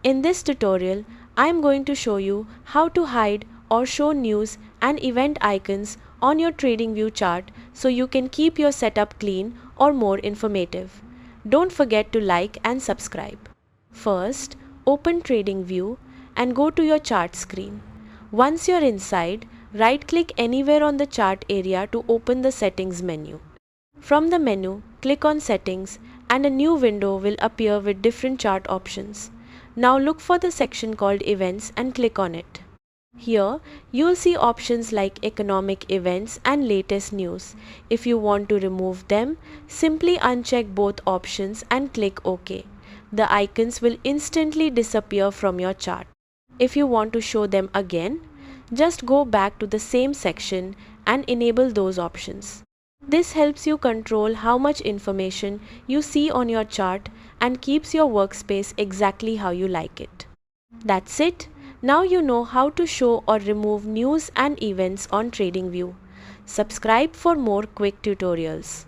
In this tutorial, I am going to show you how to hide or show news and event icons on your TradingView chart so you can keep your setup clean or more informative. Don't forget to like and subscribe. First, open TradingView and go to your chart screen. Once you're inside, right-click anywhere on the chart area to open the Settings menu. From the menu, click on Settings and a new window will appear with different chart options. Now look for the section called Events and click on it. Here, you'll see options like Economic Events and Latest News. If you want to remove them, simply uncheck both options and click OK. The icons will instantly disappear from your chart. If you want to show them again, just go back to the same section and enable those options. This helps you control how much information you see on your chart and keeps your workspace exactly how you like it. That's it. Now you know how to show or remove news and events on TradingView. Subscribe for more quick tutorials.